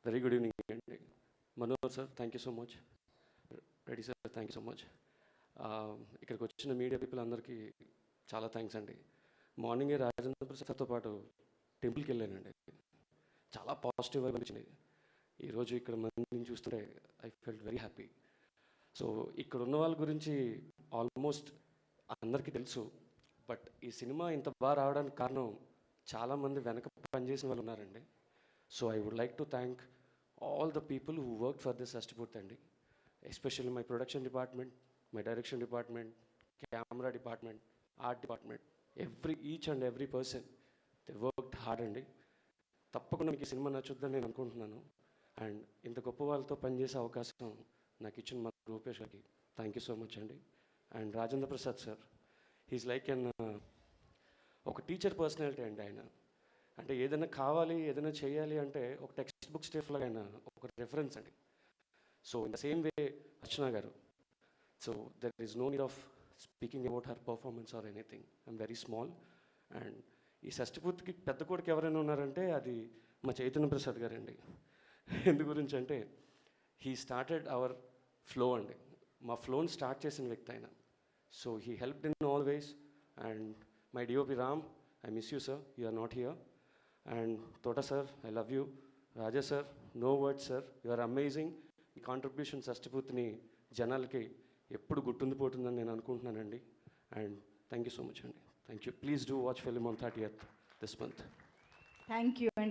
Very good evening అండి. Manohar sir, thank you so much. Reddy sir, thank you so much. ఇక్కడికి వచ్చిన media people అందరికీ చాలా థ్యాంక్స్ అండి. మార్నింగే రాజేంద్ర ప్రసాద్ సార్తో పాటు టెంపుల్కి వెళ్ళానండి. చాలా పాజిటివ్ అనిపించింది. ఈరోజు ఇక్కడ మందిని చూస్తుంటే I felt very happy. So ఇక్కడ ఉన్న వాళ్ళ గురించి ఆల్మోస్ట్ అందరికీ తెలుసు. బట్ ఈ సినిమా ఇంత బాగా రావడానికి కారణం చాలామంది వెనక పనిచేసిన వాళ్ళు ఉన్నారండి. So I would like to thank all the people who worked for this Ashtapurthi andi, especially my production department, my direction department, camera department, art department, each and every person, they worked hard andi. తప్పకుండా మీకు ఈ cinema నచ్చుద్దని నేను అనుకుంటున్నాను. And ఇంత గొప్ప వాళ్ళతో పనిచేసే అవకాశం నాకు ఇచ్చిన మా రూపేష్ గారికి థ్యాంక్ యూ సో మచ్ అండి. And Rajendra Prasad sir, he's like ఒక టీచర్ పర్సనాలిటీ అండి ఆయన. అంటే ఏదైనా కావాలి, ఏదైనా చేయాలి అంటే ఒక టెక్స్ట్ బుక్ స్టేఫ్లో ఆయన ఒక రెఫరెన్స్ అండి. So in the same way Archana గారు. So there is no need of speaking about her performance or anything. I'm very small. And ఈ షష్టిపూర్తికి పెద్ద కొడుకు ఎవరైనా ఉన్నారంటే అది మా చైతన్య ప్రసాద్ గారండి. ఎందు గురించి అంటే హీ స్టార్టెడ్ అవర్ ఫ్లో అండి. మా ఫ్లోని స్టార్ట్ చేసిన వ్యక్తి ఆయన. So he helped in all ways. And my DOP Ram, I miss you sir, you are not here. And Thota sir, I love you. Raja sir, no words sir, you are amazing. ఈ contribution షష్టిపూర్తిని జనాలకి ఎప్పుడు గుర్తుండిపోతుందని నేను అనుకుంటున్నానండి. And thank you so much అండి. Thank you. Please do watch film on 30th this month. Thank you అండి.